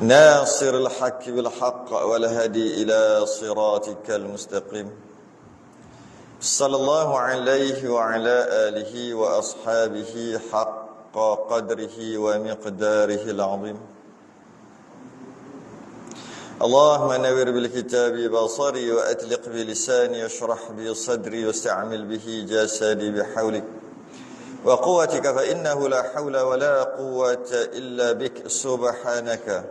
ناصر الحق بالحق والهدي إلى صراطك المستقيم صلى الله عليه وعلى آله وأصحابه حق قدره ومقداره العظيم اللهم نور بالكتاب بصري وأطلق بلساني واشرح بي صدري واستعمل به جسدي بحولك وقوتك فإنه لا حول ولا قوة إلا بك سبحانك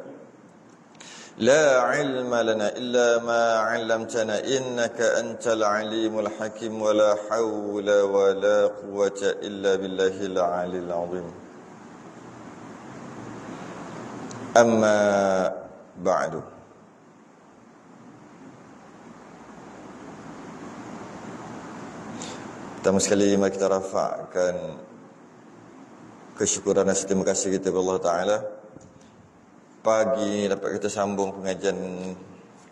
لا علم لنا إلا ما علمتنا إنك أنت العليم الحكيم ولا حول ولا قوة إلا بالله العلي العظيم أما بعد. Pertama sekali mari kita rafa'kan kesyukuran dan terima kasih kita kepada Allah Ta'ala. Pagi dapat kita sambung pengajian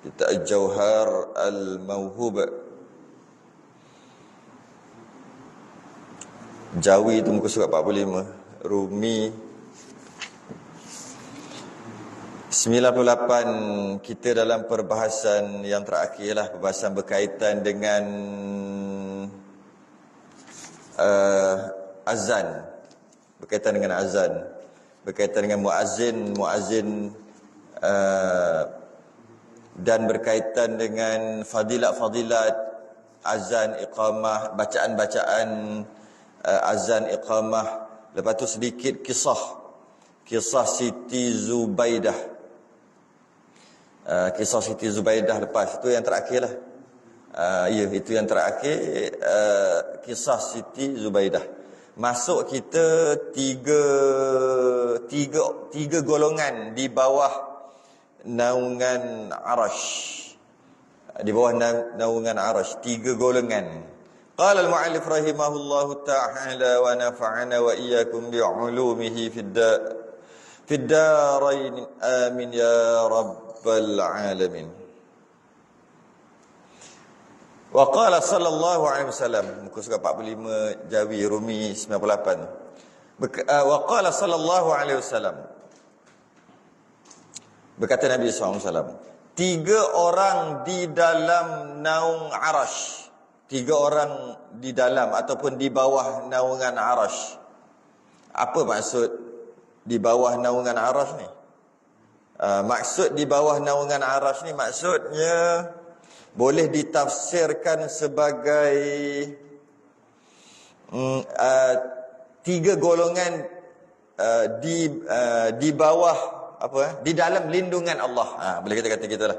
kita Al-Jauhar Al-Mauhub. Jawi itu muka surat 45, Rumi 98. Kita dalam perbahasan yang terakhir lah, perbahasan berkaitan dengan azan, berkaitan dengan azan, berkaitan dengan muazzin dan berkaitan dengan fadilat-fadilat azan, iqamah, bacaan-bacaan azan, iqamah. Lepas tu sedikit kisah Siti Zubaidah, kisah Siti Zubaidah. Lepas tu yang terakhir lah. Itu yang terakhir, kisah Siti Zubaidah. Masuk kita tiga golongan di bawah naungan Arash. Di bawah naungan Arash, tiga golongan. Qala al-mu'allif rahimahullahu ta'ala wa nafa'ana wa iyyakum bi'ulumihi fid darain amin ya rabbal alamin. Wa qala sallallahu alaihi wasallam, muka surat 45 Jawi Rumi 98. Wa qala sallallahu alaihi wasallam, berkata Nabi SAW, tiga orang di dalam naung Arash, tiga orang di dalam ataupun di bawah naungan Arash. Apa maksud di bawah naungan Arash ni? Maksud di bawah naungan Arash ni maksudnya boleh ditafsirkan sebagai tiga golongan di bawah di dalam lindungan Allah. Boleh kita kata gitulah.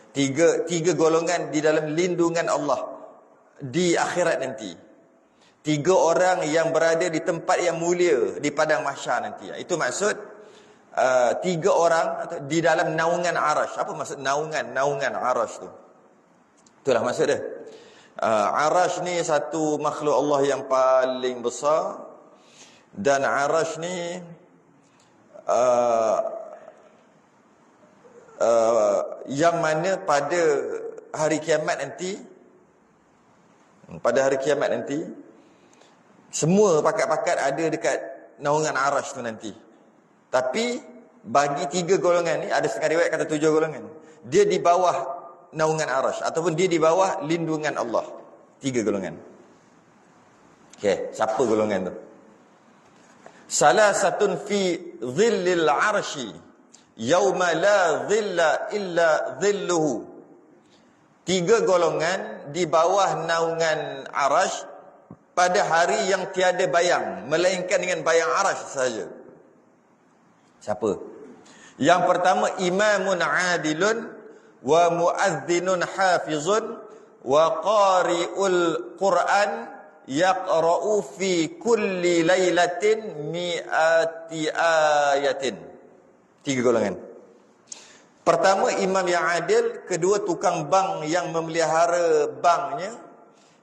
Tiga golongan di dalam lindungan Allah di akhirat nanti. Tiga orang yang berada di tempat yang mulia di padang mahsyar nanti. Itu maksud tiga orang di dalam naungan Arash. Apa maksud naungan Arash tu? Itulah maksud dia. Arash ni satu makhluk Allah yang paling besar. Dan Arash ni yang mana pada hari kiamat nanti, semua pakat-pakat ada dekat naungan Arash tu nanti. Tapi bagi tiga golongan ni, ada setengah riwayat kata 7 golongan, dia di bawah naungan Arash ataupun dia di bawah lindungan Allah. Tiga golongan. Okey, siapa golongan tu? Salasatun fi dhillil arshi yauma la dhilla illa dhilluhu. Tiga golongan di bawah naungan Arash pada hari yang tiada bayang melainkan dengan bayang Arash saja. Siapa? Yang pertama, imamun adilun wa muadzinun hafizun wa qari'ul Qur'an yaqra'u fi kulli lailatin mi'ati ayatin. Tiga golongan. Pertama, imam yang adil. Kedua, tukang bank yang memelihara banknya.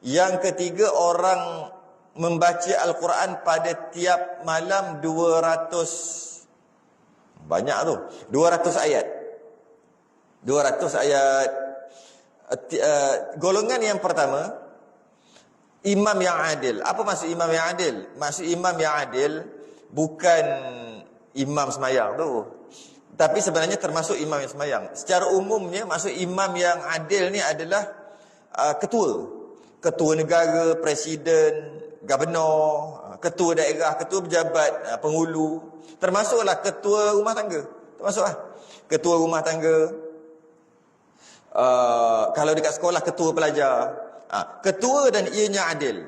Yang ketiga, orang membaca Al-Quran pada tiap malam 200. Banyak tu. 200 ayat. 200 ayat. Golongan yang pertama, imam yang adil. Apa maksud imam yang adil? Maksud imam yang adil bukan imam semayang tu. Tapi sebenarnya termasuk imam yang sembahyang. Secara umumnya maksud imam yang adil ni adalah ketua negara, presiden, gubernur, ketua daerah, ketua pejabat, penghulu, termasuklah ketua rumah tangga. Termasuklah ketua rumah tangga. Kalau dekat sekolah, ketua pelajar. Ketua dan ianya adil.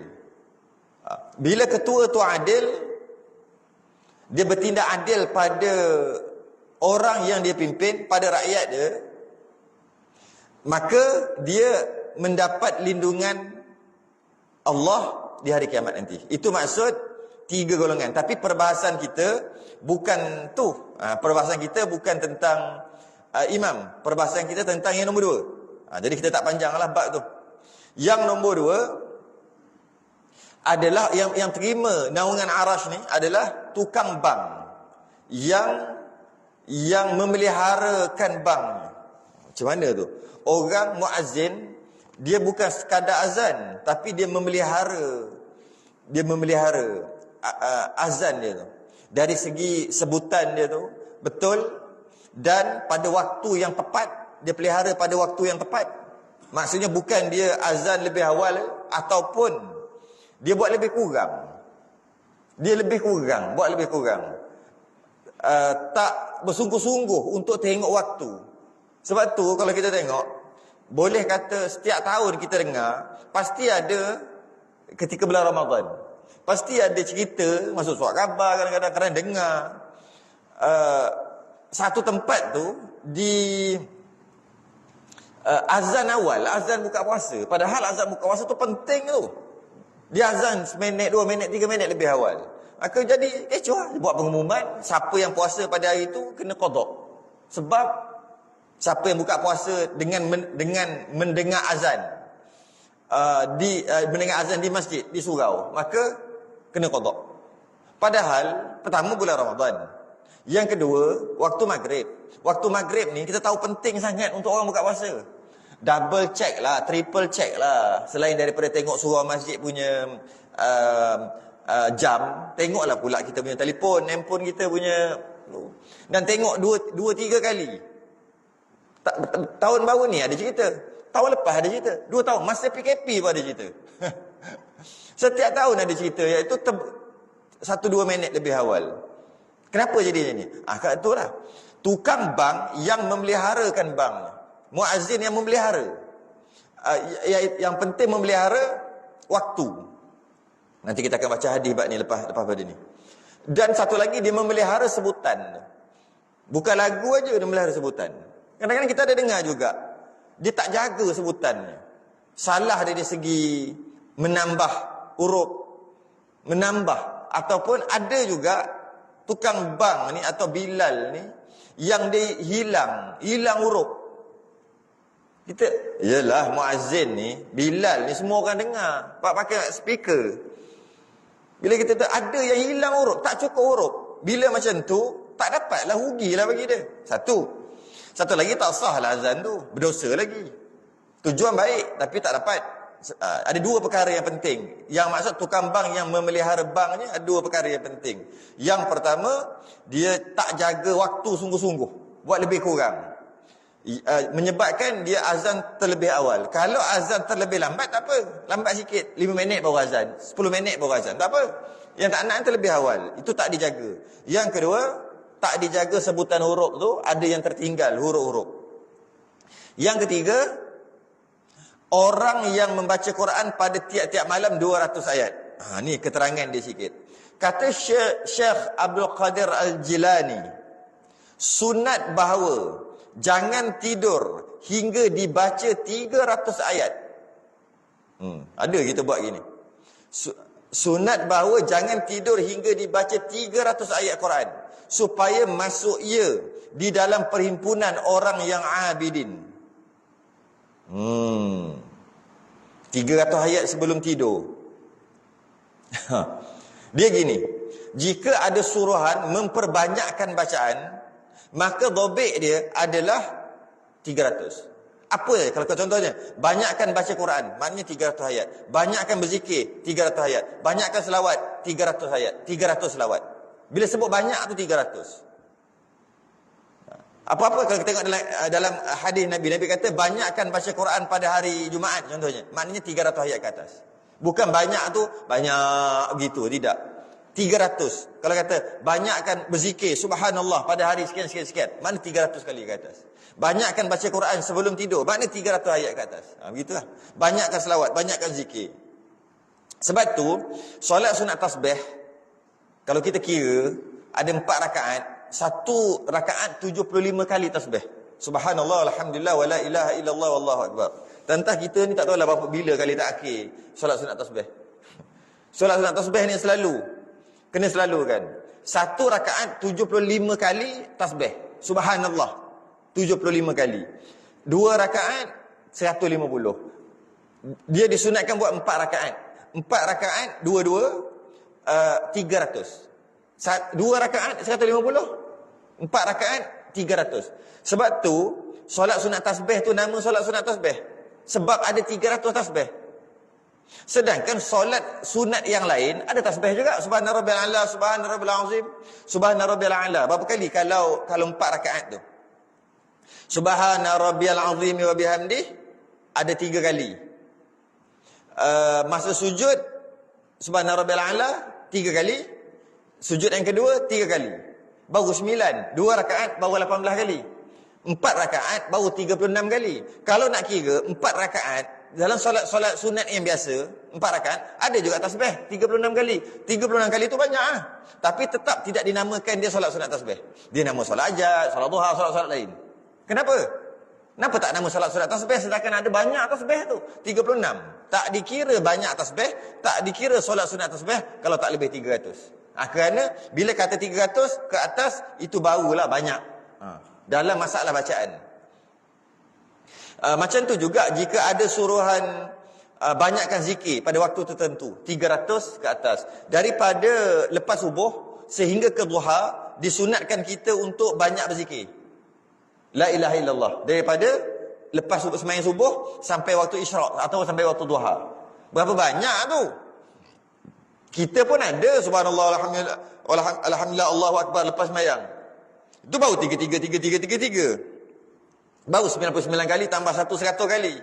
Bila ketua tu adil, dia bertindak adil pada orang yang dia pimpin, pada rakyat dia, maka dia mendapat lindungan Allah di hari kiamat nanti. Itu maksud 3 golongan. Tapi perbahasan kita bukan tu. Perbahasan kita bukan tentang imam. Perbahasan kita tentang yang nombor 2. Jadi kita tak panjanglah bab tu. Yang nombor 2 adalah yang terima naungan Arash ni adalah tukang bank yang memeliharakan bank. Macam mana tu? Orang muazzin, dia bukan sekadar azan, tapi dia memelihara azan dia tu. Dari segi sebutan dia tu betul, dan pada waktu yang tepat, dia pelihara pada waktu yang tepat. Maksudnya bukan dia azan lebih awal ataupun dia buat lebih kurang. Buat lebih kurang. Tak bersungguh-sungguh untuk tengok waktu. Sebab tu kalau kita tengok, boleh kata setiap tahun kita dengar, pasti ada ketika bulan Ramadan, pasti ada cerita, masuk surat khabar, kadang-kadang dengar satu tempat tu di azan awal, azan buka puasa. Padahal azan buka puasa tu penting tu. Dia azan seminit, 2 minit, 3 minit lebih awal. Maka jadi kecoh, buat pengumuman siapa yang puasa pada hari itu kena qada. Sebab siapa yang buka puasa dengan mendengar azan mendengar azan di masjid, di surau, maka kena qada. Padahal pertama bulan Ramadan. Yang kedua, waktu maghrib. Waktu maghrib ni kita tahu penting sangat untuk orang buka puasa. Double check lah, triple check lah. Selain daripada tengok surau masjid punya jam, tengoklah pula kita punya telefon, handphone kita punya, dan tengok 2-3 kali. Tahun baru ni ada cerita, tahun lepas ada cerita, 2 tahun masa PKP pun ada cerita. Setiap tahun ada cerita, iaitu 1-2 minit lebih awal. Kenapa jadi ni? Kat tu lah, tukang bank yang memeliharakan bank, muazzin yang memelihara, yang penting memelihara waktu. Nanti kita akan baca hadis bab ni lepas pada ni. Dan satu lagi, dia memelihara sebutan. Bukan lagu aja dia memelihara sebutan. Kadang-kadang kita ada dengar juga, dia tak jaga sebutannya. Salah dari segi menambah huruf, ataupun ada juga tukang bank ni atau Bilal ni yang dia hilang huruf. Kita, yalah muazzin ni, Bilal ni semua orang dengar, pakai speaker. Bila kita tahu ada yang hilang huruf, tak cukup huruf, bila macam tu tak dapatlah, rugilah bagi dia. Satu lagi, tak sah lah azan tu, berdosa lagi. Tujuan baik tapi tak dapat. Ada 2 perkara yang penting. Yang maksud tukang bank yang memelihara banknya, ada 2 perkara yang penting. Yang pertama, dia tak jaga waktu sungguh-sungguh, buat lebih kurang, menyebabkan dia azan terlebih awal. Kalau azan terlebih lambat, tak apa, lambat sikit, 5 minit baru azan, 10 minit baru azan, tak apa. Yang tak nak terlebih awal, itu tak dijaga. Yang kedua, tak dijaga sebutan huruf tu, ada yang tertinggal huruf-huruf. Yang ketiga, orang yang membaca Quran pada tiap-tiap malam 200 ayat. Ni keterangan dia sikit. Kata Syekh Abdul Qadir Al-Jilani, sunat bahawa jangan tidur hingga dibaca 300 ayat. Ada kita buat gini. Sunat bahawa jangan tidur hingga dibaca 300 ayat Quran, supaya masuk ia di dalam perhimpunan orang yang abidin. 300 ayat sebelum tidur. Dia gini, jika ada suruhan memperbanyakkan bacaan, maka dobek dia adalah 300. Apa kalau contohnya, banyakkan baca Quran, maknanya 300 ayat. Banyakkan berzikir, 300 ayat. Banyakkan selawat, 300 ayat. 300 selawat. Bila sebut banyak tu 300. Apa-apa kalau kita tengok dalam hadis Nabi kata banyakkan baca Quran pada hari Jumaat contohnya. Maknanya 300 ayat ke atas. Bukan banyak tu banyak gitu, tidak. 300. Kalau kata banyakkan berzikir subhanallah pada hari sekian, mana 300 kali ke atas. Banyakkan baca Quran sebelum tidur, makna 300 ayat ke atas. Begitulah. Banyakkan selawat, banyakkan zikir. Sebab tu solat sunat tasbih kalau kita kira ada 4 rakaat, satu rakaat 75 kali tasbih. Subhanallah, alhamdulillah, wala ilaha illallah, wallahu akbar. Tentang kita ni tak tahulah berapa bila kali tak akhir solat sunat tasbih. Solat sunat tasbih ni kena selalu kan. Satu rakaat 75 kali tasbih. Subhanallah 75 kali. 2 rakaat 150. Dia disunatkan buat 4 rakaat. 4 rakaat 300. 2 rakaat 150. 4 rakaat 300. Sebab tu solat sunat tasbih tu nama solat sunat tasbih. Sebab ada 300 tasbih. Sedangkan solat sunat yang lain ada tasbih juga. Subhana rabbil a'la, subhana rabbil azim, subhana rabbil a'la. Berapa kali kalau 4 rakaat tu? Subhana rabbil azim wa bihamdih ada 3 kali. Masa sujud subhana rabbil a'la 3 kali. Sujud yang kedua 3 kali. Baru 9. 2 rakaat baru 18 kali. 4 rakaat baru 36 kali. Kalau nak kira 4 rakaat dalam solat sunat yang biasa 4 rakaat ada juga tasbih 36 kali. 36 kali tu banyak lah. Tapi tetap tidak dinamakan dia solat sunat tasbih. Dia nama solat hajat, solat duha, solat lain. Kenapa? Kenapa tak nama solat sunat tasbih sedangkan ada banyak tasbih tu? 36. Tak dikira banyak tasbih, tak dikira solat sunat tasbih kalau tak lebih 300. Kerana bila kata 300 ke atas itu barulah banyak. Dalam masalah bacaan. Macam tu juga jika ada suruhan banyakkan zikir pada waktu tertentu 300 ke atas. Daripada lepas subuh sehingga ke duha disunatkan kita untuk banyak berzikir. La ilaha illallah. Daripada lepas sembahyang subuh sampai waktu isyraq atau sampai waktu duha. Berapa banyak tu? Kita pun ada subhanallah alhamdulillah Allahu akbar lepas sembahyang. Itu baru 3. Baru 99 kali tambah 100 kali.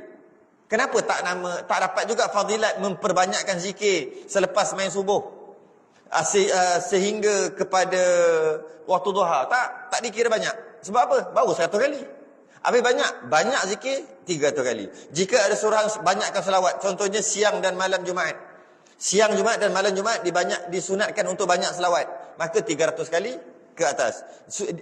Kenapa tak dapat juga fadilat memperbanyakkan zikir selepas main subuh sehingga kepada waktu duha? Tak dikira banyak. Sebab apa? Baru 100 kali. Habis banyak zikir 300 kali. Jika ada suruhan banyakkan selawat, contohnya siang dan malam Jumaat. Siang Jumaat dan malam Jumaat disunatkan untuk banyak selawat, maka 300 kali ke atas.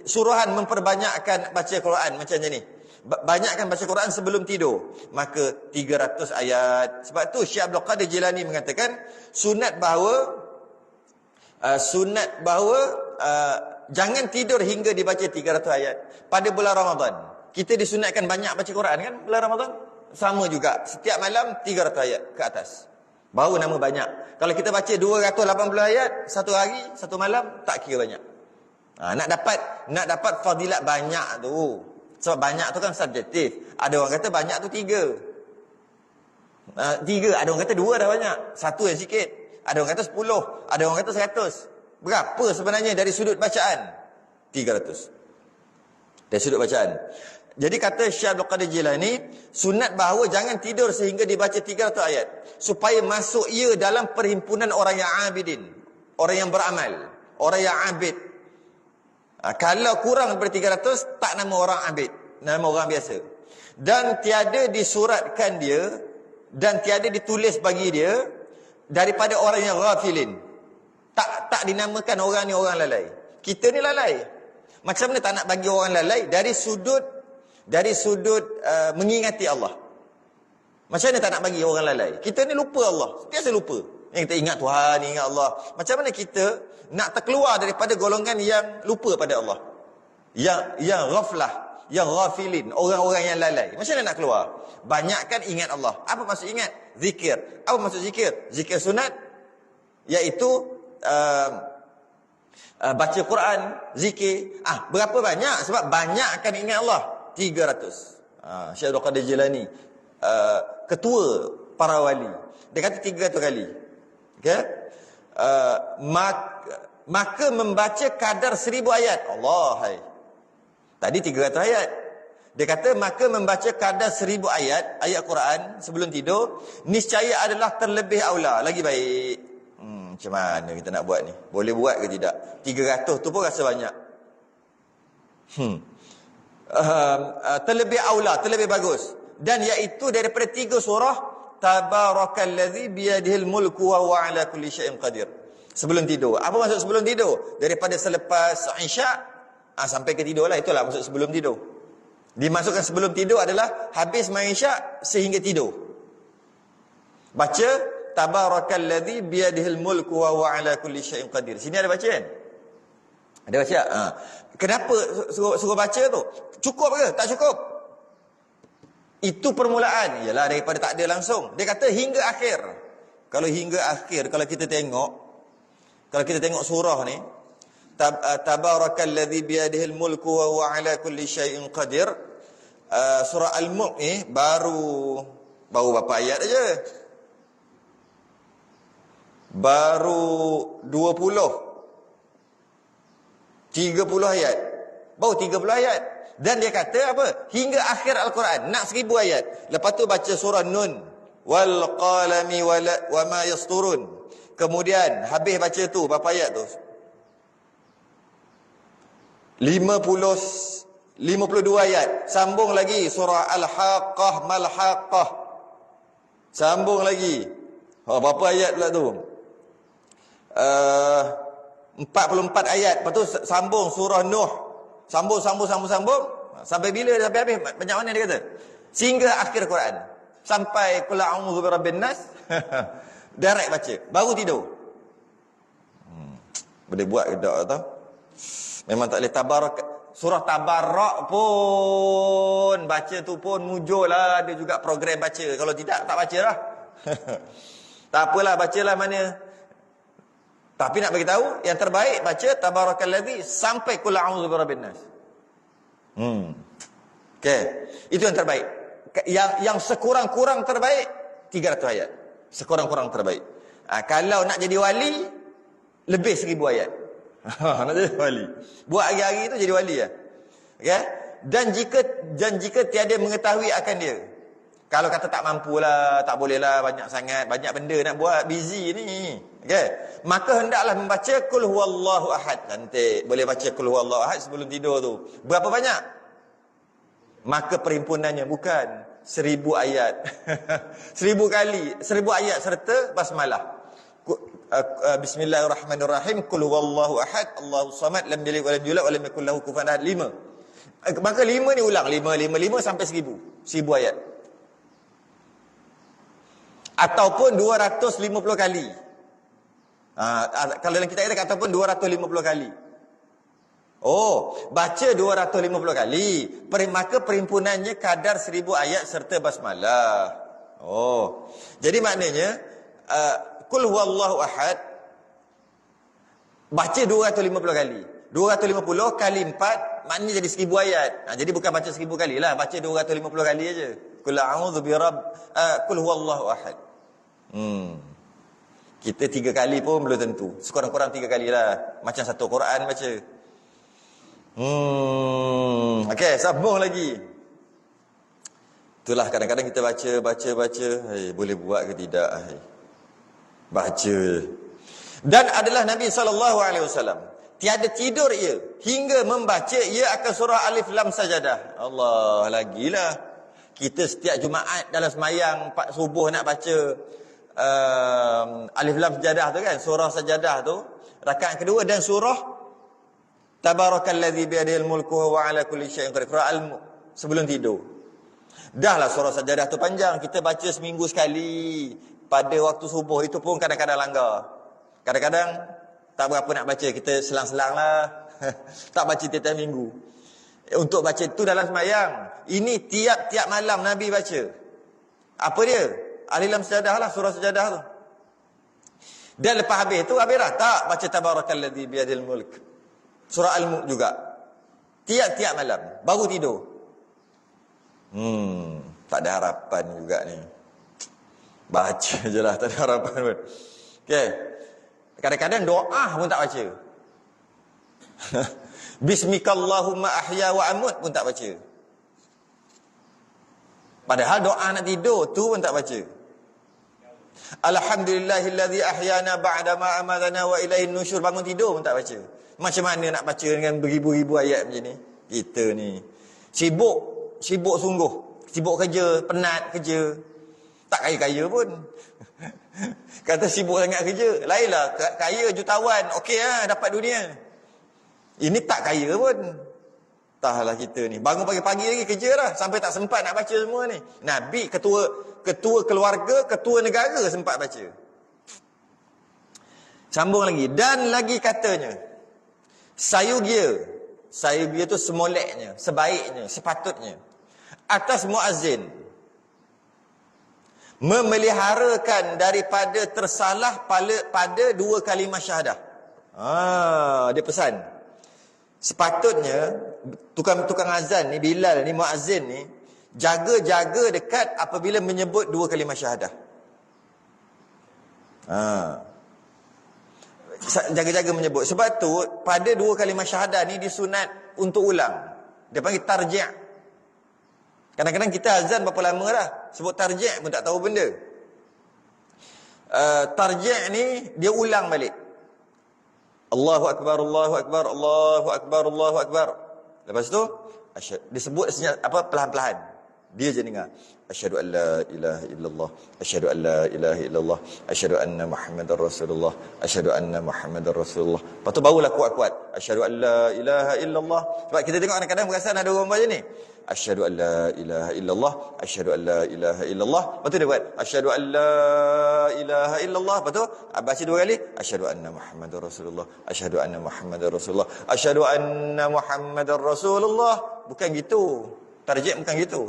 Suruhan memperbanyakkan baca Quran macam ni. Banyakkan baca Quran sebelum tidur, maka 300 ayat. Sebab tu Syekh Abdul Qadir Jilani mengatakan sunat bahawa jangan tidur hingga dibaca 300 ayat pada bulan Ramadan. Kita disunatkan banyak baca Quran kan bulan Ramadan? Sama juga, setiap malam 300 ayat ke atas. Baru nama banyak. Kalau kita baca 280 ayat satu hari, satu malam, tak kira banyak. Nak dapat fadilat banyak tu. Sebab banyak tu kan subjektif. Ada orang kata banyak tu 3. 3, ada orang kata 2 dah banyak. 1 yang sikit. Ada orang kata 10, ada orang kata 100. Berapa sebenarnya dari sudut bacaan? 300. Dari sudut bacaan. Jadi kata Syekh Abdul Qadir Jilani, sunat bahawa jangan tidur sehingga dibaca 300 ayat. Supaya masuk ia dalam perhimpunan orang yang abidin. Orang yang beramal. Orang yang abid. Kalau kurang daripada 300, tak nama orang abid. Nama orang biasa. Dan tiada disuratkan dia, dan tiada ditulis bagi dia, daripada orang yang ghafilin. Tak dinamakan orang ni orang lalai. Kita ni lalai. Macam mana tak nak bagi orang lalai? Dari sudut mengingati Allah. Macam mana tak nak bagi orang lalai? Kita ni lupa Allah. Biasa lupa. Yang kita ingat Tuhan, ingat Allah. Macam mana kita nak terkeluar daripada golongan yang lupa pada Allah? Yang ghaflah, yang ghafilin, orang-orang yang lalai. Macam mana nak keluar? Banyakkan ingat Allah. Apa maksud ingat? Zikir. Apa maksud zikir? Zikir sunat, iaitu baca Quran, zikir. Berapa banyak? Sebab banyakkan ingat Allah. 300. Syekh Abdul Qadir Jilani, ketua para wali, dia kata 300 kali. Okay? Maka membaca kadar 1000 ayat. Allah hai. Tadi 300 ayat. Dia kata, maka membaca kadar 1000 ayat Quran sebelum tidur, niscaya adalah terlebih aula, lagi baik. Macam mana kita nak buat ni? Boleh buat ke tidak? 300 tu pun rasa banyak. Terlebih aula, terlebih bagus. Dan iaitu daripada 3 surah, Tabarakallazi biyadihil mulku wa huwa ala kulli syai'in qadir. Sebelum tidur. Apa maksud sebelum tidur? Daripada selepas Isyak sampai ke tidur lah. Itulah maksud sebelum tidur. Dimasukkan sebelum tidur adalah habis main Isyak sehingga tidur. Baca Tabarakallazi biyadihil mulku wa huwa ala kulli syai'in qadir. Sini ada baca kan? Ada baca? Kenapa suruh baca tu? Cukup ke? Tak cukup. Itu permulaan. Yalah, daripada tak ada langsung. Dia kata hingga akhir. Kalau hingga akhir, kalau kita tengok surah ni, Tabarakallazi biyadihil mulku wa huwa ala kulli syai'in qadir. Surah Al-Mulk ni baru berapa ayat aja? Baru 30 ayat. Baru 30 ayat. Dan dia kata apa? Hingga akhir Al-Quran. Nak 1000 ayat. Lepas tu baca surah Nun. Wal qalami wa ma yasturun. Kemudian habis baca tu, berapa ayat tu? 52 ayat. Sambung lagi surah Al-Haqqah Mal-Haqqah. Sambung lagi. Berapa ayat pula tu? 44 ayat. Lepas tu sambung surah Nuh. Sambung sampai bila dia sampai habis? Banyak mana dia kata? Sehingga akhir Quran. Sampai qul a'udzu birabbin nas. Direct baca, baru tidur. Boleh buat ke tak tahu? Memang tak boleh. Surah Tabarak pun baca tu pun mujur lah. Ada juga program baca. Kalau tidak, tak baca lah. Tak apalah, bacalah mana. Tapi nak bagi tahu, yang terbaik baca Tabarakallazi sampai qul a'udzu birabbin nas. Okey. Itu yang terbaik. Yang sekurang-kurang terbaik 300 ayat. Sekurang-kurang terbaik. Kalau nak jadi wali, lebih 1000 ayat. Nak jadi wali. Buat hari-hari itu jadi wali ya. Okey. Dan jika tiada mengetahui akan dia. Kalau kata tak mampulah, tak bolehlah, banyak sangat, banyak benda nak buat, busy ni. Okey. Maka hendaklah membaca Qul huwallahu ahad. Cantik. Boleh baca Qul huwallahu ahad sebelum tidur tu. Berapa banyak? Maka perhimpunannya bukan 1000 ayat. 1000 kali, 1000 ayat serta basmalah. Bismillahirrahmanirrahim. Qul huwallahu ahad, Allahus samad, lam yalid wa lam yulad wa lam yakul lahu kufuwan ahad. 5. Maka 5 ni ulang, 5 sampai 1000. 1000 ayat. Ataupun 250 kali. Kalau dalam kitab kita kata pun 250 kali. Baca 250 kali. Maka perhimpunannya kadar 1000 ayat serta basmalah. Jadi maknanya Qul huwallahu ahad baca 250 kali. 250 kali 4 maknanya jadi 1000 ayat. Jadi bukan baca 1000 kali lah, baca 250 kali aja. Qul a'udzu Qul huwallahu ahad. Kita 3 kali pun belum tentu. Sekurang-kurang 3 kali lah. Macam satu Quran baca. Okey, sambung lagi. Itulah kadang-kadang kita baca. Boleh buat ke tidak? Baca. Dan adalah Nabi SAW. Tiada tidur ia hingga membaca ia akan surah Alif Lam Sajadah. Allah, lagilah. Kita setiap Jumaat dalam semayang subuh nak baca Alif Lam Sajadah tu kan, surah Sajadah tu, rakaat kedua, dan surah Tabarakallazi biyadihil mulku wa huwa ala kulli syai'in qadir, surah Al-Mulk, sebelum tidur. Dahlah surah Sajadah tu panjang, kita baca seminggu sekali pada waktu subuh, itu pun kadang-kadang langgar. Kadang-kadang tak berapa nak baca, kita selang-selang lah. Tak baca tiap-tiap minggu. Untuk baca tu dalam semayang. Ini tiap-tiap malam Nabi baca. Apa dia? Alif Lam Sajadah lah, surah Sajadah tu. Dan lepas habis tu, habis dah tak baca Tabarakallazi biyadihil mulk, surah Al-Mulk juga. Tiap-tiap malam, baru tidur. Tak ada harapan juga ni. Baca je lah, tak ada harapan pun. Okay. Kadang-kadang doa pun tak baca. Bismikallahumma ahya wa amut pun tak baca. Padahal doa nak tidur tu pun tak baca. Alhamdulillahillazi ahyana ba'da ma amatana wa ilaihin nusyur, bangun tidur pun tak baca. Macam mana nak baca dengan beribu-ribu ayat macam ni? Kita ni sibuk sungguh. Sibuk kerja, penat kerja. Tak kaya-kaya pun. Kata sibuk sangat kerja. Lainlah, kaya jutawan, okey lah, dapat dunia. Ini tak kaya pun. Entahlah kita ni. Bangun pagi-pagi lagi kerja lah. Sampai tak sempat nak baca semua ni. Nabi, ketua keluarga, ketua negara sempat baca. Sambung lagi. Dan lagi katanya, sayugia tu semoleknya, sebaiknya, sepatutnya, atas muazzin memeliharakan daripada tersalah pada 2 kalimah syahadah. Dia pesan. Sepatutnya tukang azan ni, Bilal ni, muazzin ni, jaga-jaga dekat apabila menyebut 2 kalimah syahadah. Jaga-jaga menyebut. Sebab tu pada 2 kalimah syahadah ni disunat untuk ulang. Dia panggil tarji'. Kadang-kadang kita azan berapa lama dah, sebut tarji' pun tak tahu benda. Tarji' ni dia ulang balik. Allahu akbar, Allahu akbar, Allahu akbar, Allahu akbar. Lepas tu disebut perlahan-perlahan. Dia je dengar. Asyhadu an la ilaha illallah, asyhadu an la ilaha illallah, asyhadu anna Muhammadar Rasulullah, asyhadu anna Muhammadar Rasulullah. Lepas tu barulah kuat-kuat. Asyhadu an la ilaha illallah. Sebab kita tengok kadang-kadang perasan ada orang macam ni. Asyhadu an la ilaha illallah, asyhadu an la ilaha illallah. Lepas tu dia buat asyhadu an la ilaha illallah. Lepas tu baca 2 kali, asyhadu anna Muhammadar Rasulullah, asyhadu anna Muhammadar Rasulullah, asyhadu anna Muhammadar Rasulullah. Bukan gitu. Tarjih bukan gitu.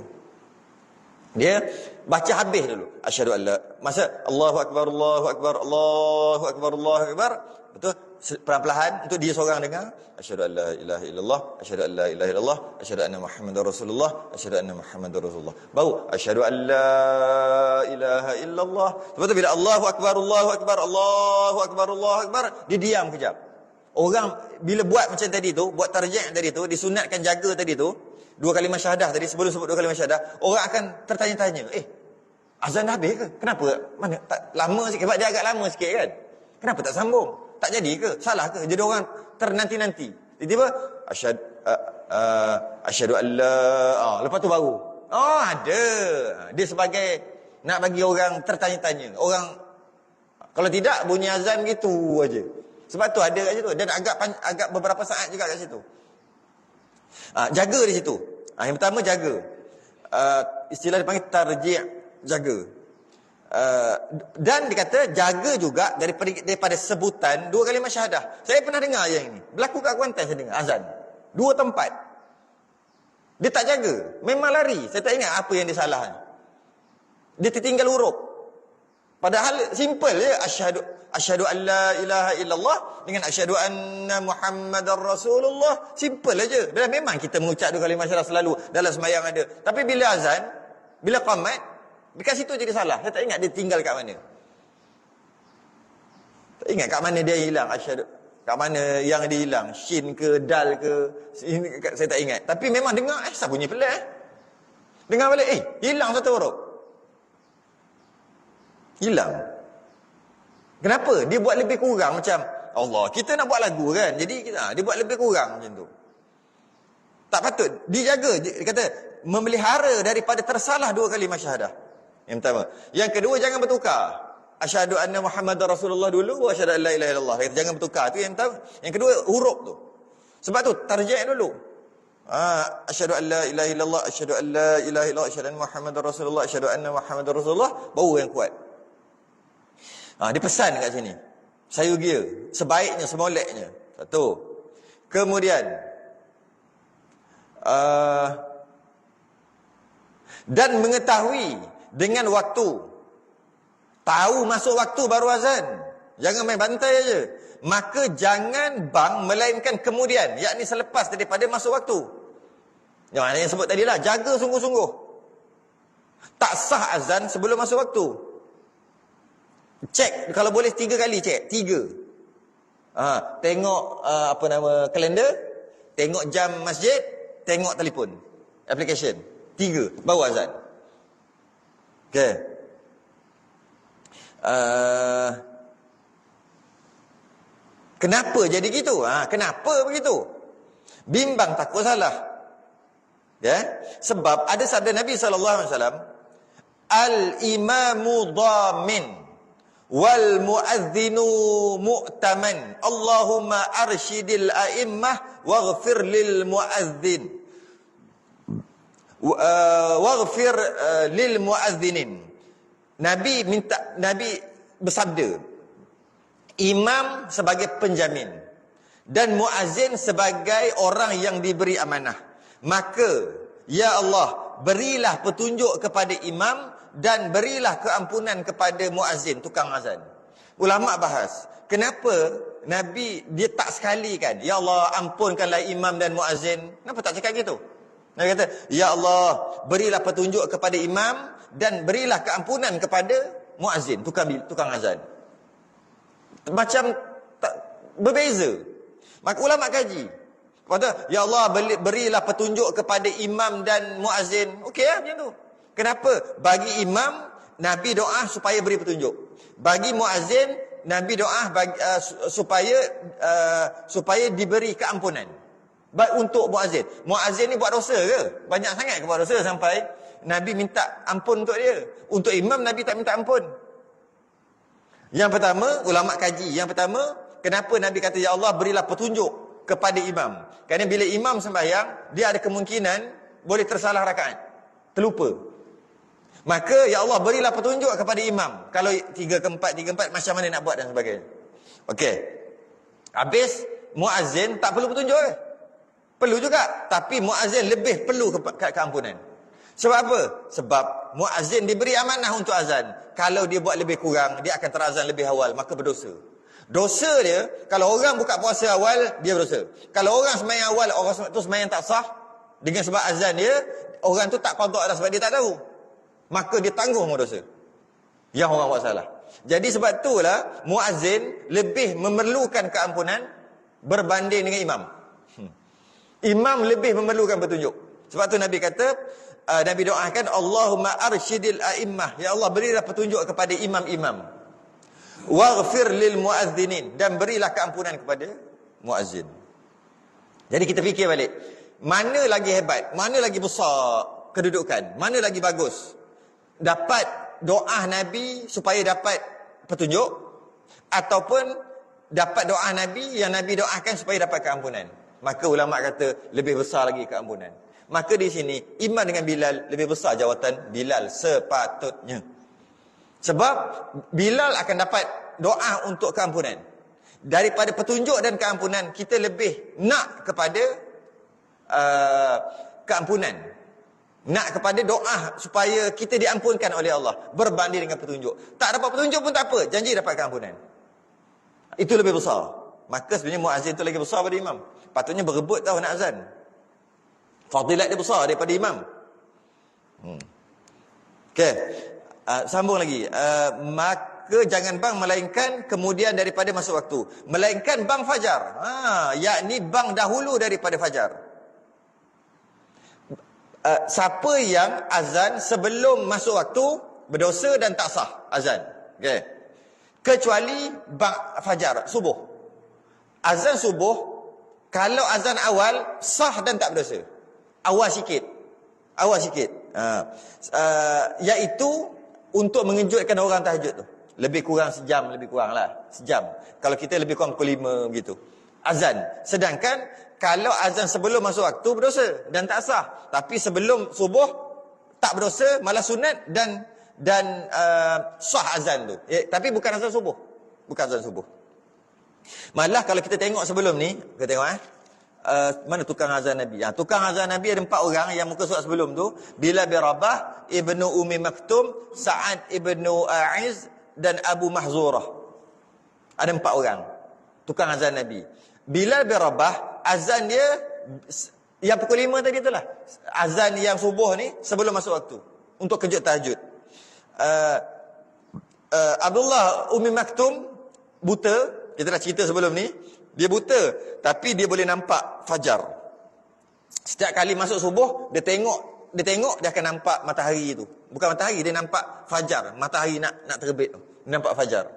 Dia baca habis dulu. Asyhadu an la, masa Allahu akbar, Allahu akbar, Allahu akbar, Allahu akbar. Betul? Perlahan-lahan untuk dia seorang dengar. Asyhadu an la ilaha illallah, asyhadu an la ilaha illallah, asyhadu anna Muhammadar Rasulullah, asyhadu anna Muhammadar Rasulullah. Baru asyhadu an la ilaha illallah. Lepas tu bila Allahu akbar, Allahu akbar, Allahu akbar, Allahu akbar, dia diam kejap. Orang bila buat macam tadi tu, buat tarjih tadi tu, disunatkan jaga tadi tu, 2 kalimah syahadah tadi, sebelum sebut 2 kalimah syahadah, orang akan tertanya-tanya, azan dah habis ke? Kenapa? Mana tak lama sikit, sebab dia agak lama sikit kan? Kenapa tak sambung? Tak jadi ke? Salah ke? Jadi orang ternanti-nanti. Tiba-tiba asyhadu an la, lepas tu baru. Ada. Dia sebagai nak bagi orang tertanya-tanya. Orang kalau tidak bunyi azan gitu aja. Sebab tu ada kat situ, dan agak beberapa saat juga kat situ. Jaga di situ. Yang pertama jaga. Istilah dipanggil tarji', jaga. Dan dikata jaga juga daripada sebutan 2 kalimah syahadah. Saya pernah dengar yang ini. Berlaku kat Kuantan saya dengar azan. 2 tempat. Dia tak jaga. Memang lari. Saya tak ingat apa yang dia salah. Dia tertinggal huruf. Padahal simple je. Asyhadu an la ilaha illallah dengan asyhadu anna Muhammadar Rasulullah. Simple aja. Dan memang kita mengucap 2 kalimah syahadah selalu dalam sembahyang ada. Tapi bila azan, bila qamat, dekat situ jadi salah. Saya tak ingat dia tinggal kat mana. Tak ingat kat mana dia hilang. Kat mana yang dia hilang. Shin ke, dal ke. Saya tak ingat. Tapi memang dengar, sah bunyi pelik. Dengar balik, hilang satu huruf. Hilang. Kenapa? Dia buat lebih kurang macam Allah. Kita nak buat lagu kan. Jadi dia buat lebih kurang macam tu. Tak patut. Dia jaga. Dia kata memelihara daripada tersalah 2 kalimah syahadah. Yang pertama. Yang kedua, jangan bertukar. Asyhadu anna Muhammadar Rasulullah dulu, wa asyhadu an la ilaha illallah. Jangan bertukar. Tu yang pertama. Yang kedua, huruf tu. Sebab tu tarjih dulu. Asyhadu an la ilaha illallah, asyhadu an la ilaha illallah, asyhadu anna Muhammadar Rasulullah, asyhadu anna Muhammadar Rasulullah, baru yang kuat. Dia pesan kat sini. Sayugia, sebaiknya, semoleknya. Satu. Kemudian dan mengetahui dengan waktu. Tahu masuk waktu baru azan. Jangan main bantai aja. Maka jangan bang melainkan kemudian, yakni selepas daripada masuk waktu. Yang sebut tadilah, jaga sungguh-sungguh. Tak sah azan sebelum masuk waktu. Cek, kalau boleh 3 kali cek. 3. Tengok kalender. Tengok jam masjid, tengok telefon. Application. 3, baru azan. Okey. Kenapa jadi gitu? Kenapa begitu? Bimbang takut salah. Ya? Sebab ada sabda Nabi SAW, al-imamu dhamin wal muadzinu mu'taman. Allahumma arsyidil a'immah waghfir lil muadzin. Waghfir lil muadzinin. Nabi bersabda, imam sebagai penjamin dan muazzin sebagai orang yang diberi amanah. Maka ya Allah, berilah petunjuk kepada imam dan berilah keampunan kepada muazzin, tukang azan. Ulama bahas, kenapa Nabi dia tak sekali kan, ya Allah ampunkanlah imam dan muazzin. Kenapa tak cakap gitu? Nabi kata, ya Allah, berilah petunjuk kepada imam dan berilah keampunan kepada muazzin, tukang azan. Macam berbeza. Maka ulama kaji. Kata, ya Allah, berilah petunjuk kepada imam dan muazzin. Okey lah macam tu. Kenapa? Bagi imam, Nabi doa supaya beri petunjuk. Bagi muazzin, Nabi doa supaya diberi keampunan. Untuk muazzin. Muazzin ni buat dosa ke? Banyak sangat ke buat dosa sampai Nabi minta ampun untuk dia. Untuk imam, Nabi tak minta ampun. Yang pertama, ulama kaji. Yang pertama, kenapa Nabi kata, ya Allah, berilah petunjuk kepada imam. Kerana bila imam sembahyang, dia ada kemungkinan boleh tersalah rakaat. Terlupa. Maka, ya Allah, berilah petunjuk kepada imam. Kalau 3 ke 4, macam mana nak buat dan sebagainya. Okey. Habis, muazzin tak perlu petunjuk ke? Perlu juga. Tapi muazzin lebih perlu keampunan. Sebab apa? Sebab muazzin diberi amanah untuk azan. Kalau dia buat lebih kurang, dia akan terazan lebih awal, maka berdosa. Dosa dia, kalau orang buka puasa awal, dia berdosa. Kalau orang sembahyang awal, orang tu sembahyang tak sah, dengan sebab azan dia, orang tu tak qada dah sebab dia tak tahu. Maka dia tanggung dosa yang orang buat salah. Jadi sebab itulah muazzin lebih memerlukan keampunan berbanding dengan imam. Imam lebih memerlukan petunjuk. Sebab tu Nabi kata, Nabi doakan, Allahumma arsyidil a'immah. Ya Allah, berilah petunjuk kepada imam-imam. Waghfir lil muazzinin. Dan berilah keampunan kepada muazzin. Jadi kita fikir balik. Mana lagi hebat? Mana lagi besar kedudukan? Mana lagi bagus? Dapat doa Nabi supaya dapat petunjuk? Ataupun dapat doa Nabi yang Nabi doakan supaya dapat keampunan? Maka ulama kata lebih besar lagi keampunan. Maka di sini iman dengan Bilal lebih besar jawatan Bilal sepatutnya. Sebab Bilal akan dapat doa untuk keampunan. Daripada petunjuk dan keampunan, kita lebih nak kepada keampunan. Nak kepada doa supaya kita diampunkan oleh Allah berbanding dengan petunjuk. Tak dapat petunjuk pun tak apa, janji dapat keampunan. Itu lebih besar. Maka sebenarnya muazzin itu lagi besar daripada imam. Patutnya berebut tahu nak azan. Fadilat dia besar daripada imam. Okey. Sambung lagi. Maka jangan bang melainkan kemudian daripada masuk waktu. Melainkan bang fajar. Yakni bang dahulu daripada fajar. Siapa yang azan sebelum masuk waktu berdosa dan tak sah azan. Okey. Kecuali bang fajar, subuh. Azan subuh, kalau azan awal sah dan tak berdosa. Awal sikit. Iaitu untuk mengejutkan orang tahajud tu. Lebih kurang sejam, sejam. Kalau kita lebih kurang pukul 5 begitu. Azan. Sedangkan kalau azan sebelum masuk waktu berdosa dan tak sah. Tapi sebelum subuh tak berdosa, malah sunat dan sah azan tu. Tapi bukan azan subuh. Malah kalau kita tengok sebelum ni, kita tengok mana tukang azan Nabi. Tukang azan Nabi ada 4 orang yang muka surat sebelum tu. Bilal bin Rabah, Ibnu Ummi Maktum, Sa'ad ibnu A'iz dan Abu Mahzurah. Ada 4 orang tukang azan Nabi. Bilal bin Rabah, azan dia yang pukul 5 tadi itulah. Azan yang subuh ni sebelum masuk waktu untuk kejut tahajud. Abdullah Ummi Maktum buta, kita dah cerita sebelum ni. Dia buta, tapi dia boleh nampak fajar. Setiap kali masuk subuh, dia tengok, dia akan nampak matahari itu. Bukan matahari, dia nampak fajar. Matahari nak terbit tu. Dia nampak fajar.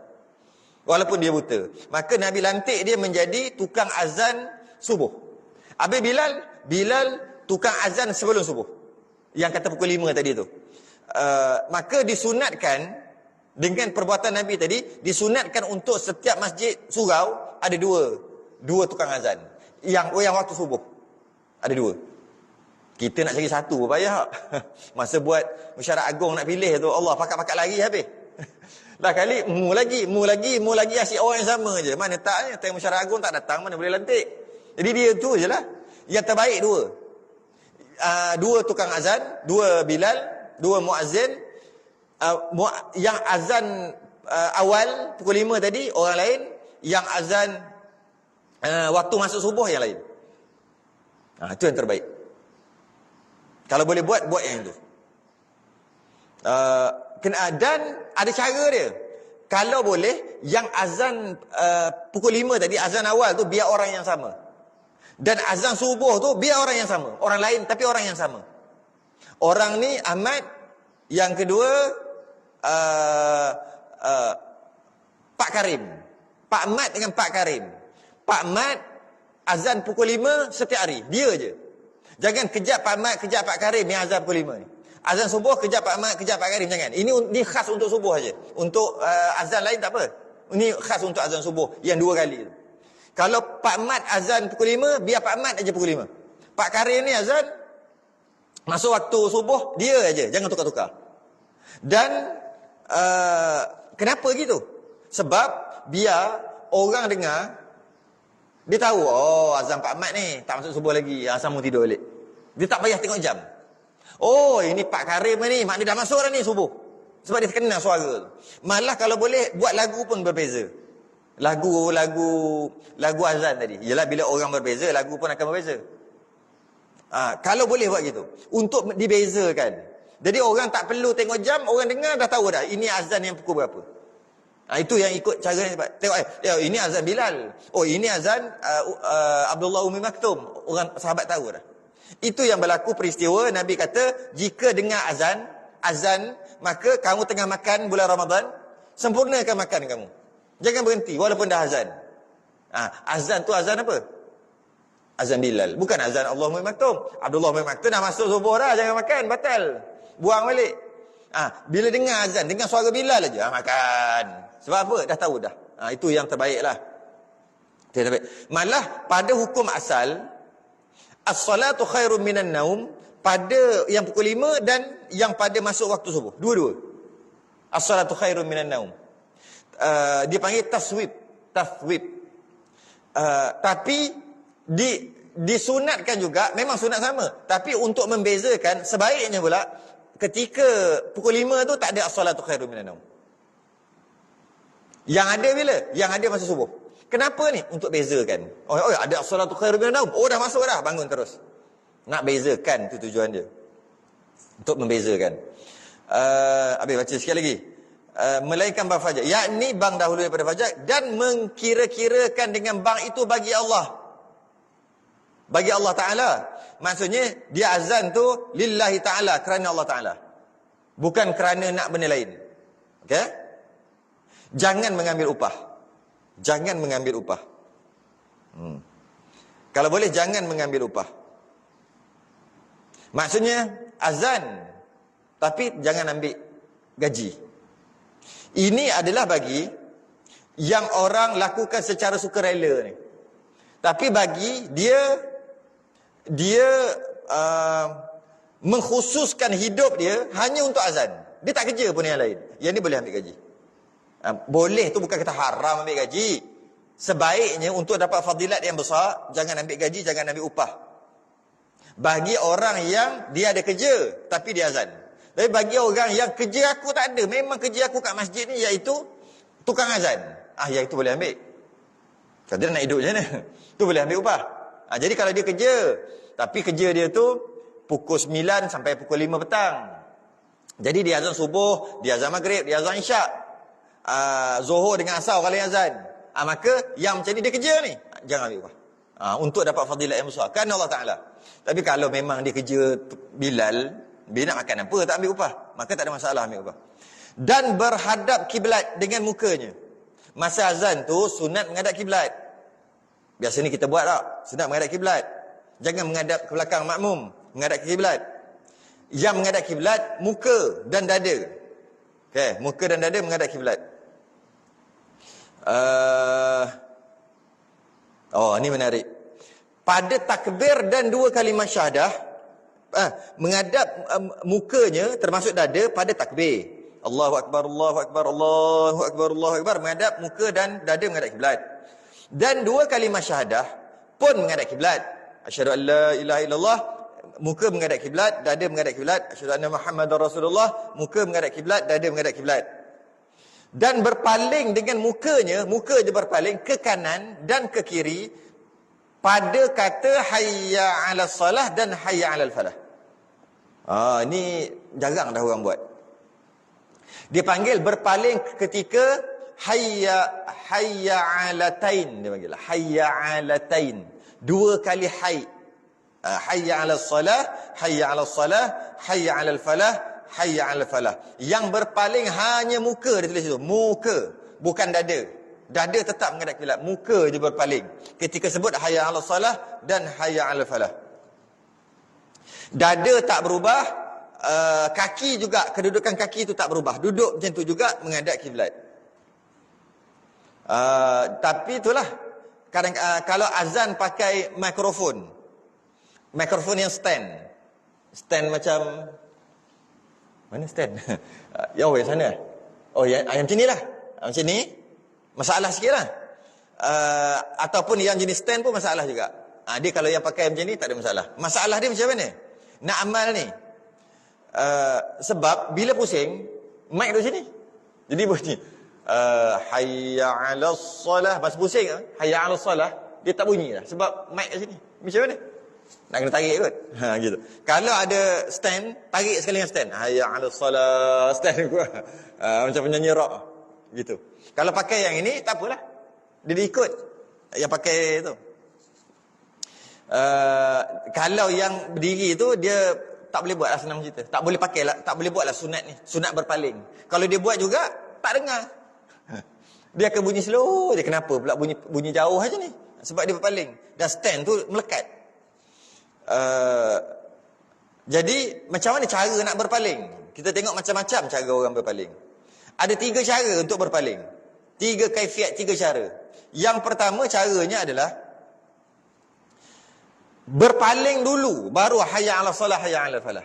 Walaupun dia buta. Maka Nabi lantik dia menjadi tukang azan subuh. Habis Bilal tukang azan sebelum subuh. Yang kata pukul 5 tadi tu. Maka disunatkan, dengan perbuatan Nabi tadi, disunatkan untuk setiap masjid surau ada dua tukang azan. Yang waktu subuh. Ada 2. Kita nak cari satu pun payah. Masa buat mesyuarat agung nak pilih tu, Allah pakat-pakat lari habis. Lah kali mu lagi asyik orang yang sama je. Mana tak, time mesyuarat agung tak datang, mana boleh lantik. Jadi dia tu je lah. Yang terbaik 2. 2 tukang azan, 2 Bilal, 2 muazzin. Yang azan awal pukul 5 tadi orang lain, yang azan waktu masuk subuh yang lain. Itu yang terbaik. Kalau boleh buat yang itu. Dan ada cara dia. Kalau boleh, yang azan pukul 5 tadi, azan awal tu biar orang yang sama. Dan azan subuh tu biar orang yang sama. Orang lain tapi orang yang sama. Orang ni Ahmad, yang kedua Pak Karim. Pak Mat dengan Pak Karim. Pak Mat azan pukul 5 setiap hari. Dia je. Jangan kejap Pak Mat, kejap Pak Karim yang azan pukul 5 ni. Azan subuh kejap Pak Mat, kejap Pak Karim. Jangan. Ini khas untuk subuh aja. Untuk azan lain tak apa. Ini khas untuk azan subuh yang 2 kali tu. Kalau Pak Mat azan pukul 5, biar Pak Mat aja pukul 5. Pak Karim ni azan masuk waktu subuh, dia aja. Jangan tukar-tukar. Dan kenapa gitu? Sebab biar orang dengar, dia tahu, oh azan Pak Mat ni tak masuk subuh lagi, azan mu tidur balik. Dia tak payah tengok jam. Oh ini Pak Karim ni, maknanya dah masuk dah ni subuh. Sebab dia kenal suara. Malah kalau boleh buat lagu pun berbeza. Lagu azan tadi. Yalah bila orang berbeza, lagu pun akan berbeza. Kalau boleh buat gitu, untuk dibezakan. Jadi orang tak perlu tengok jam, orang dengar dah tahu dah ini azan yang pukul berapa. Itu yang ikut cara ni. Tengok ini azan Bilal. Oh ini azan Abdullah Umi Maktum. Orang sahabat tahu dah. Itu yang berlaku peristiwa. Nabi kata, jika dengar azan, maka kamu tengah makan bulan Ramadan, sempurnakan makan kamu. Jangan berhenti walaupun dah azan. Azan tu azan apa? Azan Bilal. Bukan azan Allah Umi Maktum. Abdullah Umi Maktum dah masuk subuh dah, jangan makan, batal. Buang balik. Bila dengar azan, dengar suara Bilal aja, makan. Sebab apa? Dah tahu dah. Itu yang terbaik lah. Terbaik. Malah pada hukum asal, as-salatu khairun minan naum, pada yang pukul 5 dan yang pada masuk waktu subuh. Dua-dua. As-salatu khairun minan naum. Dia panggil taswib. Tapi disunatkan juga, memang sunat sama. Tapi untuk membezakan, sebaiknya pula, ketika pukul 5 tu tak ada as-salatu khairun minan naum. Yang ada bila? Yang ada masa subuh. Kenapa ni? Untuk bezakan. Oh ada as-salatu khairun minan naum. Oh dah masuk dah, bangun terus. Nak bezakan, tu tujuan dia. Untuk membezakan. Habis baca sekali lagi. Melainkan bang fajar, yakni bang dahulu daripada fajar, dan mengkira-kirakan dengan bang itu bagi Allah. Bagi Allah Ta'ala. Maksudnya, dia azan tu lillahi ta'ala, kerana Allah Ta'ala. Bukan kerana nak benda lain. Okey? Jangan mengambil upah. Jangan mengambil upah. Kalau boleh, jangan mengambil upah. Maksudnya, azan, tapi jangan ambil gaji. Ini adalah bagi yang orang lakukan secara sukarela ni. Tapi bagi dia mengkhususkan hidup dia hanya untuk azan. Dia tak kerja pun yang lain. Yang ni boleh ambil gaji. Boleh tu bukan kata haram ambil gaji. Sebaiknya untuk dapat fadilat yang besar, jangan ambil gaji, jangan ambil upah. Bagi orang yang dia ada kerja tapi dia azan. Tapi bagi orang yang kerja aku tak ada, memang kerja aku kat masjid ni iaitu tukang azan. Yang itu boleh ambil. Kalau dia nak hidup macam mana? Tu boleh ambil upah. Jadi kalau dia kerja, tapi kerja dia tu pukul 9 sampai pukul 5 petang. Jadi dia azan subuh, dia azan maghrib, dia azan isyak. Zuhur dengan asar kalau yang azan. Maka yang macam ni dia kerja ni, jangan ambil upah. untuk dapat fadilat yang besar. Kan Allah Ta'ala. Tapi kalau memang dia kerja Bilal, dia nak makan apa, tak ambil upah, maka tak ada masalah ambil upah. Dan berhadap kiblat dengan mukanya. Masa azan tu sunat menghadap kiblat. Biasa ni kita buat tak? Sunat menghadap kiblat. Jangan menghadap ke belakang makmum, menghadap ke kiblat. Yang menghadap kiblat muka dan dada. Okey, muka dan dada menghadap kiblat. Ini menarik. Pada takbir dan 2 kalimah syahadah, menghadap mukanya termasuk dada pada takbir. Allahu Akbar, Allahu Akbar, Allahu Akbar, Allahu Akbar, menghadap muka dan dada menghadap kiblat. Dan 2 kalimah syahadah pun menghadap kiblat. Asyhadu an la ilaha illallah, muka menghadap kiblat, dada menghadap kiblat. Asyhadu anna Muhammadar Rasulullah, muka menghadap kiblat, dada menghadap kiblat. Dan berpaling dengan mukanya, muka dia berpaling ke kanan dan ke kiri pada kata hayya 'alas salah dan hayya 'alal falah. Ini jarang dah orang buat. Dia panggil berpaling ketika hayya 'alatain, dia panggil hayya 'alatain. 2 kali hayya 'alas salah, hayya 'alas salah, hayya 'alal falah, hayya 'alal falah. Yang berpaling hanya muka, dia tulis itu, muka, bukan dada. Dada tetap menghadap kiblat, muka je berpaling ketika sebut hayya 'alas salah dan hayya 'alal falah. Dada tak berubah, kaki juga, kedudukan kaki itu tak berubah, duduk macam tu juga menghadap kiblat. Tapi itulah, kadang kalau azan pakai mikrofon yang stand macam mana stand? Yang sana. Yang macam ni lah, macam ni masalah sikit lah. Ataupun yang jenis stand pun masalah juga. Dia kalau yang pakai macam ni tak ada masalah. Masalah dia macam mana nak amal ni? Sebab bila pusing mic tu sini, jadi bunyi hayya 'alas salah. Masa pusing hayya 'alas salah, dia tak bunyi lah sebab mic kat sini. Macam mana? Nak kena tarik kot. Gitu. Kalau ada stand, tarik sekali dengan stand. Hayya 'alas salah, stand kot. Macam penyanyi rock gitu. Kalau pakai yang ini tak apalah. Dia ikut yang pakai tu. Kalau yang berdiri tu dia tak boleh buatlah, senang cerita. Tak boleh pakailah, tak boleh buatlah sunat ni, sunat berpaling. Kalau dia buat juga tak dengar. Dia akan bunyi slow je. Kenapa pula bunyi jauh aja ni? Sebab dia berpaling. Dan stand tu melekat. Jadi macam mana cara nak berpaling? Kita tengok macam-macam cara orang berpaling. Ada 3 cara untuk berpaling. 3 kaifiat, 3 cara. Yang pertama caranya adalah berpaling dulu, baru hayya 'alas salah, hayya 'alal falah.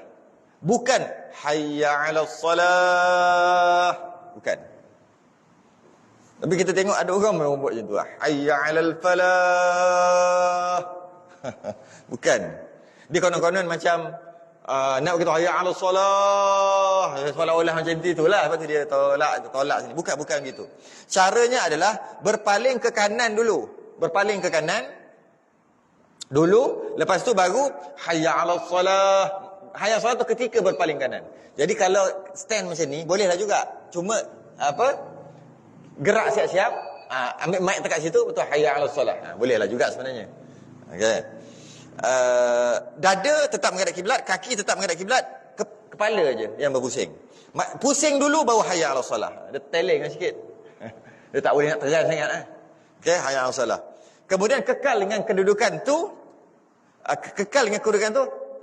Bukan hayya 'alas salah. Bukan. Tapi kita tengok ada orang yang buat macam tu. Hayya 'alal falah. Bukan. Dia konon-konon macam nak berkata hayya 'alas salah, seolah-olah macam itulah, lepas tu dia tolak sini. Bukan gitu. Caranya adalah berpaling ke kanan dulu. Berpaling ke kanan dulu, lepas tu baru hayya 'alas salah. Hayya salah tu ketika berpaling kanan. Jadi kalau stand macam ni bolehlah juga. Cuma gerak siap-siap, ambil mic dekat situ, betul hayya 'alas salah. Bolehlah juga sebenarnya. Okey. Dada tetap menghadap kiblat, kaki tetap menghadap kiblat, kepala je yang berpusing. Pusing dulu baru hayya 'alas salah. Dia teleng sikit. Dia tak boleh nak teran sangat. Okey, hayya 'alas salah. Kemudian kekal dengan kedudukan tu,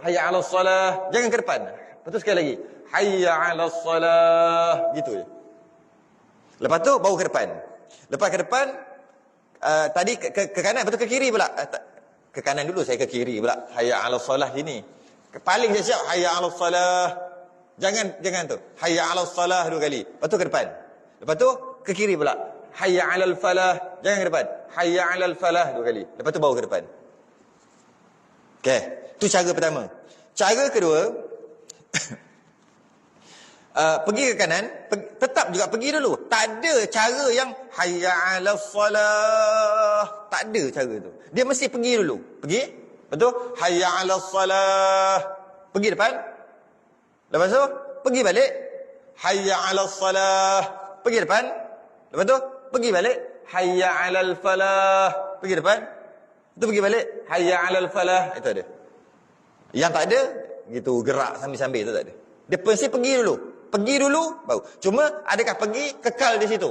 hayya 'alas salah, jangan ke depan. Lepas tu sekali lagi, hayya 'alas salah, gitu je. Lepas tu baru ke depan. Lepas ke depan, tadi ke kanan, lepas tu ke kiri pula. Ke kanan dulu, saya ke kiri pula. Hayya 'alas salah sini. Paling siap, hayya 'alas salah. Jangan tu. Hayya 'alas salah 2 kali. Lepas tu ke depan. Lepas tu ke kiri pula. Hayya 'alal falah. Jangan ke depan. Hayya 'alal falah 2 kali. Lepas tu baru ke depan. Okey, tu cara pertama. Cara kedua, pergi ke kanan, tetap juga pergi dulu. Tak ada cara yang hayya 'alas salah. Tak ada cara tu. Dia mesti pergi dulu. Pergi. Lepas tu hayya 'alas salah. Pergi depan. Lepas tu pergi balik. Hayya 'alas salah. Pergi depan. Lepas tu pergi balik. Hayya 'alal falah. Pergi depan. Tu pergi balik, hayya 'alal falah, itu ada. Yang tak ada, gitu gerak sambil-sambil tu tak ada. Dia mesti pergi dulu. Pergi dulu baru. Cuma adakah pergi kekal di situ?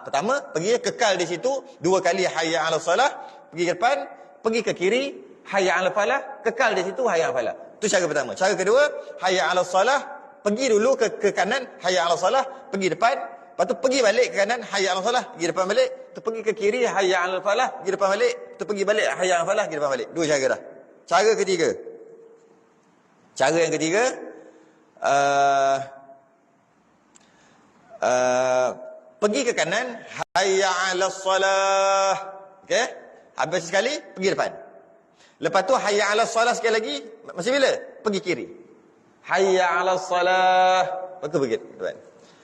Pertama pergi kekal di situ, dua kali hayya 'alal salah, pergi ke depan, pergi ke kiri, hayya 'alal falah, kekal di situ hayya 'alal falah. Itu cara pertama. Cara kedua, hayya 'alal salah, pergi dulu ke kanan, hayya 'alal salah, pergi depan, lepas tu pergi balik ke kanan, hayya 'alal salah, pergi depan balik, tu pergi ke kiri, hayya 'alal falah, pergi depan balik, tu pergi balik, hayya 'alal falah, pergi depan balik. Dua cara dah. Cara ketiga. Cara yang ketiga, pergi ke kanan, hayya 'alas salah. Okey? Habis sekali, pergi depan. Lepas tu hayya 'alas salah sekali lagi, masih bila? Pergi kiri. Hayya 'alas salah. Lepas tu pergi depan.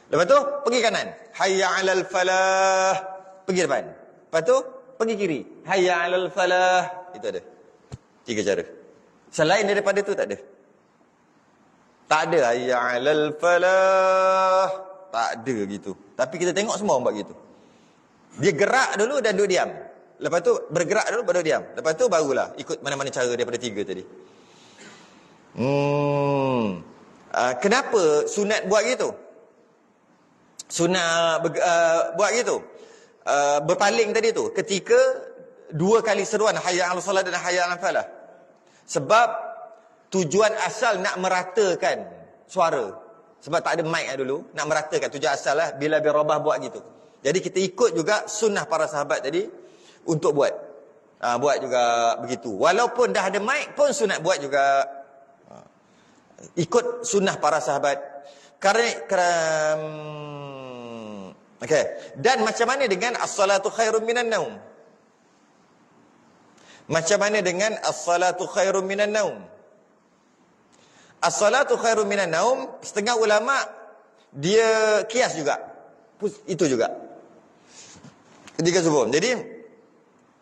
Lepas tu pergi kanan, hayya 'alal falah. Pergi depan. Lepas tu pergi kiri, hayya 'alal falah. Itu ada. Tiga cara. Selain daripada tu tak ada. Tak ada hayya 'alal falah. Tak ada gitu. Tapi kita tengok semua orang buat gitu. Dia gerak dulu dan duduk diam. Lepas tu bergerak dulu baru diam. Lepas tu barulah ikut mana-mana cara daripada tiga tadi. Kenapa sunat buat gitu? Sunat buat gitu. Berpaling tadi tu ketika dua kali seruan hayya 'alal salah dan hayya 'alal falah. Sebab tujuan asal nak meratakan suara. Sebab tak ada mic dulu, nak meratakan tujuan asal lah bila Rabah buat gitu. Jadi kita ikut juga sunnah para sahabat tadi untuk buat. Buat juga begitu. Walaupun dah ada mic pun sunat buat juga. Ikut sunnah para sahabat. Okey. Dan macam mana dengan as-salatu khairum minan naum? Macam mana dengan as-salatu khairum minan naum? As-salatu khairum minan naum, setengah ulama dia kias juga. Itu juga. Ketika subuh. Jadi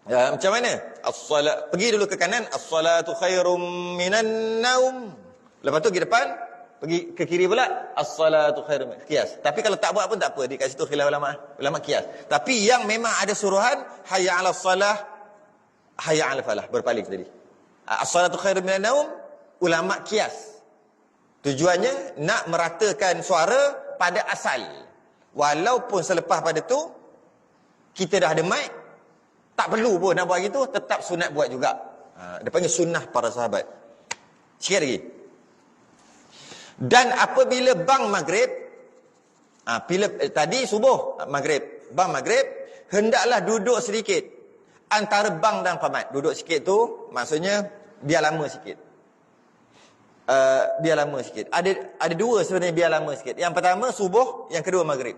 macam mana? As-salat, pergi dulu ke kanan, as-salatu khairum minan naum. Lepas tu pergi depan, pergi ke kiri pula, as-salatu khairum. Kias. Tapi kalau tak buat pun tak apa, di kat situ khilaf ulama kias. Tapi yang memang ada suruhan hayya 'alas salah, hayya 'alal falah, berpaling tadi. As-salatu khairum minan naum, ulama kias. Tujuannya nak meratakan suara pada asal. Walaupun selepas pada tu kita dah ada mic, tak perlu pun nak buat gitu, tetap sunat buat juga. Dia panggil sunnah para sahabat. Sikit lagi. Dan apabila bang maghrib, tadi subuh, maghrib, bang maghrib, hendaklah duduk sedikit antara bang dan qamat. Duduk sikit tu maksudnya biar lama sikit. Biar lama sikit. Ada dua sebenarnya biar lama sikit. Yang pertama subuh, yang kedua maghrib.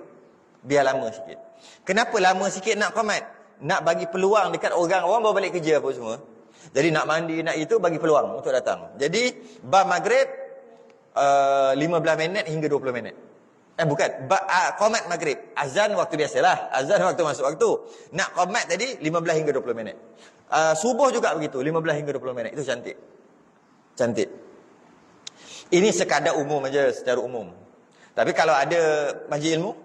Biar lama sikit. Kenapa lama sikit nak qamat? Nak bagi peluang dekat orang baru balik kerja apa semua. Jadi nak mandi, nak itu, bagi peluang untuk datang. Jadi bab maghrib 15 minit hingga 20 minit. Bukan, qamat maghrib. Azan waktu biasalah. Azan waktu masuk waktu. Nak qamat tadi 15 hingga 20 minit. Subuh juga begitu, 15 hingga 20 minit. Itu cantik. Cantik. Ini sekadar umum aja, secara umum. Tapi kalau ada majlis ilmu,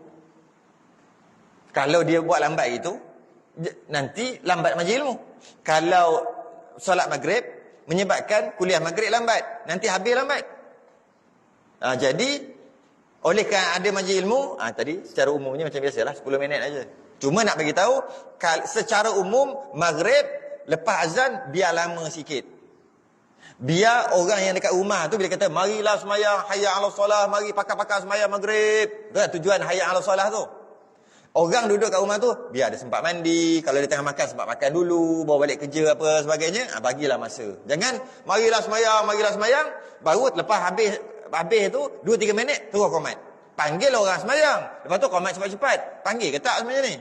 kalau dia buat lambat itu, nanti lambat majlis ilmu. Kalau solat maghrib menyebabkan kuliah maghrib lambat, nanti habis lambat. Jadi oleh kerana ada majlis ilmu, tadi secara umumnya macam biasalah 10 minit aja. Cuma nak bagi tahu secara umum maghrib lepas azan biar lama sikit. Biar orang yang dekat rumah tu bila kata marilah sembahyang hayya 'alas solah, mari pakar-pakar sembahyang maghrib. Itu kan tujuan hayya 'alas solah tu. Orang duduk kat rumah tu biar ada sempat mandi, kalau dia tengah makan sempat makan dulu, bawa balik kerja apa sebagainya, bagilah masa. Jangan marilah sembahyang, baru lepas habis tu 2-3 minit terus qamat. Panggil orang sembahyang. Lepas tu qamat cepat-cepat. Panggil ke tak sebenarnya ni?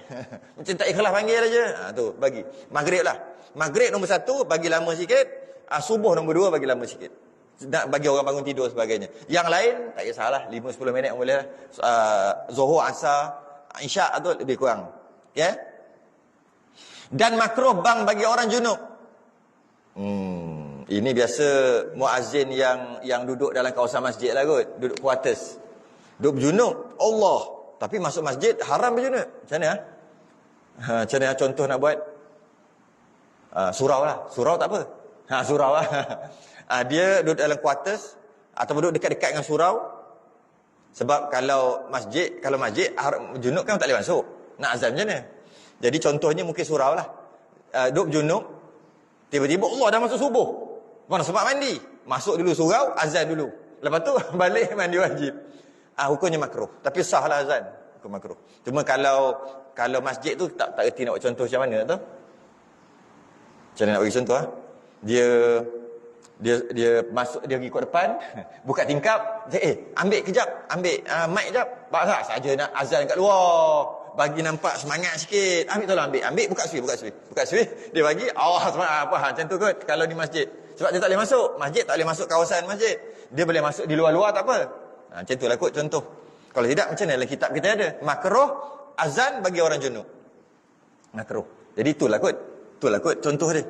Macam tak ikhlas panggil aja. Tu bagi. Maghrib lah. Maghrib nombor 1 bagi lama sikit. Subuh nombor 2 bagi lama sikit. Nak bagi orang bangun tidur sebagainya. Yang lain tak kisahlah, 5-10 minit boleh lah. Zuhur, Asar, Isyak tu lebih kurang. Ya. Dan makruh bang bagi orang junub. Ini biasa muazzin yang duduk dalam kawasan masjid lah kot, duduk quarters. Duduk berjunub, Allah. Tapi masuk masjid haram berjunub. Macam mana? Macam mana contoh nak buat? Surau lah. Surau tak apa. Surau lah. Dia duduk dalam quarters atau duduk dekat-dekat dengan surau. Sebab kalau masjid junub kan tak boleh masuk. Nak azan macam mana? Jadi contohnya mungkin surau lah. Duduk junub, tiba-tiba Allah dah masuk subuh. Mana sempat mandi? Masuk dulu surau, azan dulu. Lepas tu balik mandi wajib. Hukumnya makruh. Tapi sah lah azan. Hukum makruh. Cuma kalau masjid tu tak erti nak buat contoh macam mana tu. Macam mana nak bagi contoh? Dia masuk, dia pergi kat depan, buka tingkap, ambil kejap, ambil mic kejap. Baklah saja nak azan kat luar. Bagi nampak semangat sikit. Ambil, buka switch. Dia bagi, semangat apa macam tu kot kalau di masjid. Sebab dia tak boleh masuk. Masjid tak boleh masuk kawasan masjid. Dia boleh masuk di luar-luar tak apa. Macam tu lah kot contoh. Kalau tidak macam mana dalam kitab kita ada. Makruh azan bagi orang junub. Makruh. Jadi itulah kot contoh dia.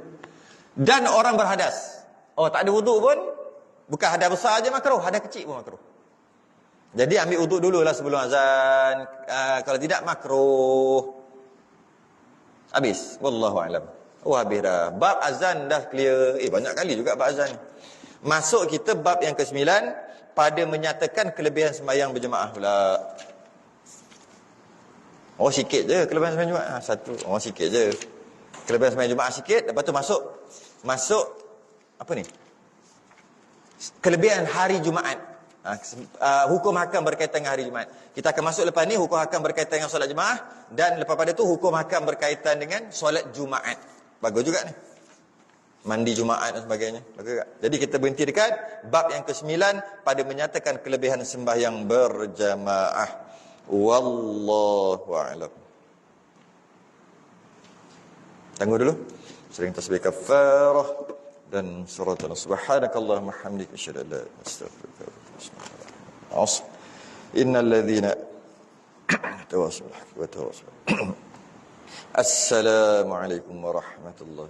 Dan orang berhadas. Tak ada wuduk pun, bukan hadas besar aja makruh, hadas kecil pun makruh. Jadi ambil wuduk dululah sebelum azan. Kalau tidak makruh. Habis. Wallahu a'lam. Habis dah. Bab azan dah clear. Banyak kali juga bab azan. Masuk kita bab yang ke-9 pada menyatakan kelebihan sembahyang berjemaah pula. Sikit je kelebihan sembahyang Jumaat. Satu. Sikit je. Kelebihan sembahyang Jumaat sikit, lepas tu masuk apa ni? Kelebihan hari Jumaat. Hukum hakam berkaitan dengan hari Jumaat. Kita akan masuk lepas ni hukum hakam berkaitan dengan solat jemaah, dan lepas pada tu hukum hakam berkaitan dengan solat Jumaat. Bagus juga ni. Mandi Jumaat dan sebagainya. Bagus juga. Jadi kita berhenti dekat bab yang ke-9 pada menyatakan kelebihan sembahyang berjamaah. Wallahu a'lam. Tunggu dulu. Sering tasbih kafarah dan surat subhanakallahumma hamdika asyhadu an la ilaha illa anta astaghfiruka wa atubu ilaik. Innal ladzina tawassaw bil haqqi wa tawassaw. Assalamu alaikum warahmatullahi